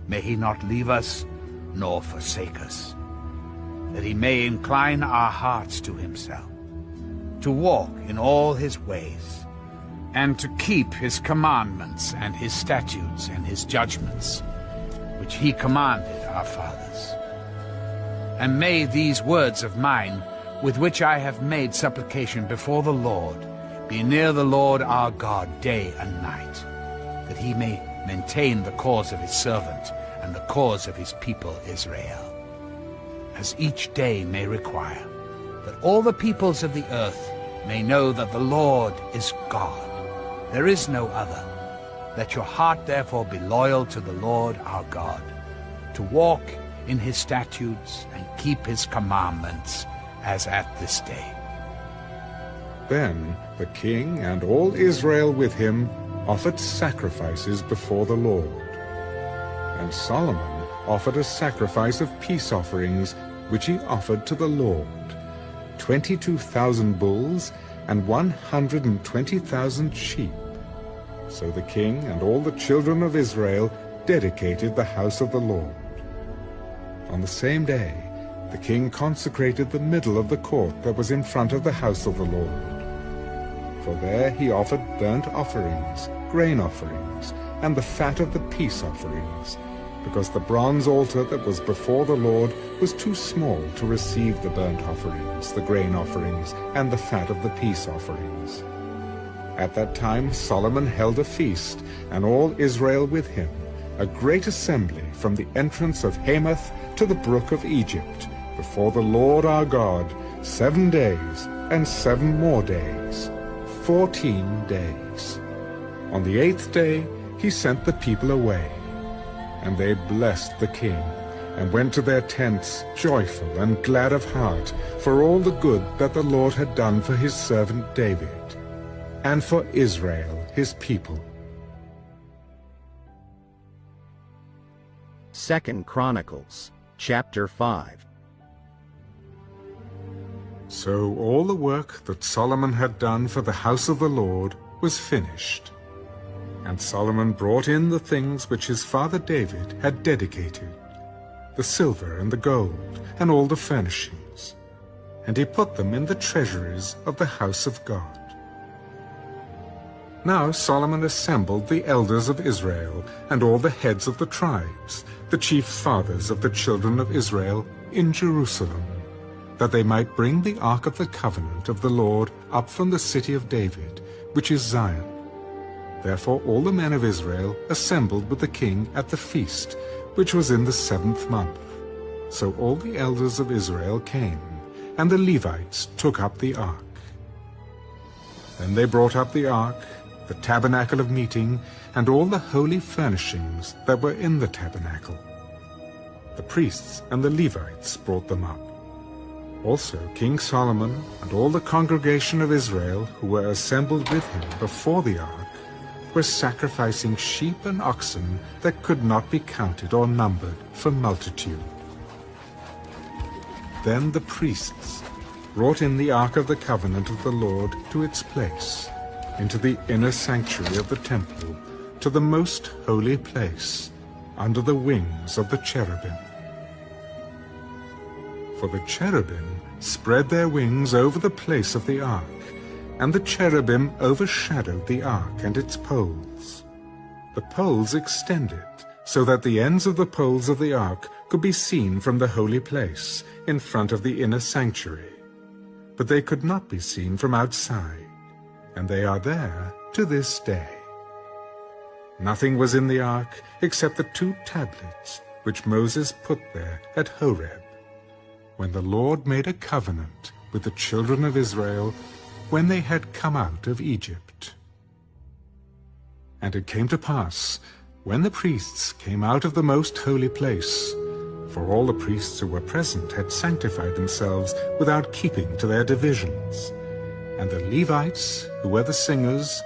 may he not leave us nor forsake us, that he may incline our hearts to himself, to walk in all his ways, and to keep his commandments and his statutes and his judgments, which he commanded our fathers. And may these words of mine, with which I have made supplication before the Lord, be near the Lord our God day and night, that he may maintain the cause of his servant and the cause of his people Israel, as each day may require, that all the peoples of the earth may know that the Lord is God. There is no other. Let your heart therefore be loyal to the Lord our God, to walk in his statutes and keep his commandments, as at this day. Then the king and all Israel with him offered sacrifices before the Lord. And Solomon offered a sacrifice of peace offerings, which he offered to the Lord, 22,000 bulls and 120,000 sheep. So the king and all the children of Israel dedicated the house of the Lord. On the same day, the king consecrated the middle of the court that was in front of the house of the Lord. For there he offered burnt offerings, grain offerings, and the fat of the peace offerings, because the bronze altar that was before the Lord was too small to receive the burnt offerings, the grain offerings, and the fat of the peace offerings. At that time Solomon held a feast, and all Israel with him, a great assembly from the entrance of Hamath to the brook of Egypt, before the Lord our God, 7 days and 7 more days, 14 days. On the 8th day he sent the people away, and they blessed the king, and went to their tents joyful and glad of heart, for all the good that the Lord had done for his servant David, and for Israel his people. 2 Chronicles, chapter 5. So all the work that Solomon had done for the house of the Lord was finished. And Solomon brought in the things which his father David had dedicated, the silver and the gold, and all the furnishings, and he put them in the treasuries of the house of God. Now Solomon assembled the elders of Israel, and all the heads of the tribes, the chief fathers of the children of Israel, in Jerusalem, that they might bring the ark of the covenant of the Lord up from the city of David, which is Zion. Therefore all the men of Israel assembled with the king at the feast, which was in the 7th month. So all the elders of Israel came, and the Levites took up the ark. Then they brought up the ark, the tabernacle of meeting, and all the holy furnishings that were in the tabernacle. The priests and the Levites brought them up. Also King Solomon and all the congregation of Israel who were assembled with him before the ark were sacrificing sheep and oxen that could not be counted or numbered for multitude. Then the priests brought in the ark of the covenant of the Lord to its place, into the inner sanctuary of the temple, to the most holy place, under the wings of the cherubim. For the cherubim spread their wings over the place of the ark, and the cherubim overshadowed the ark and its poles. The poles extended, so that the ends of the poles of the ark could be seen from the holy place, in front of the inner sanctuary. But they could not be seen from outside, and they are there to this day. Nothing was in the ark except the 2 tablets which Moses put there at Horeb, when the Lord made a covenant with the children of Israel when they had come out of Egypt. And it came to pass, when the priests came out of the most holy place, for all the priests who were present had sanctified themselves without keeping to their divisions, and the Levites, who were the singers,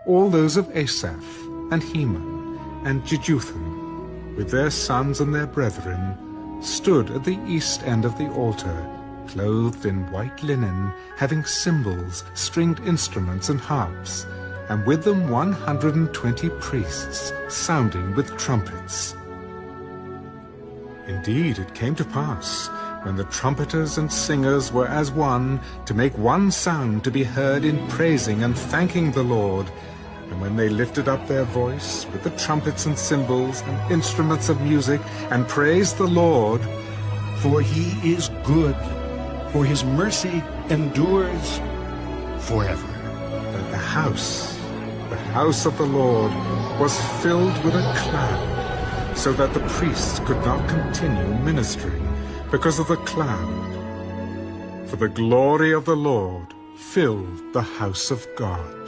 all those of Asaph, and Heman, and Jeduthun, with their sons and their brethren, stood at the east end of the altar, clothed in white linen, having cymbals, stringed instruments, and harps, and with them 120 priests, sounding with trumpets. Indeed, it came to pass, when the trumpeters and singers were as one, to make one sound to be heard in praising and thanking the Lord, and when they lifted up their voice with the trumpets and cymbals and instruments of music, and praised the Lord, For he is good, for his mercy endures forever. that the house of the Lord, was filled with a cloud, so that the priests could not continue ministering because of the cloud. For the glory of the Lord filled the house of God.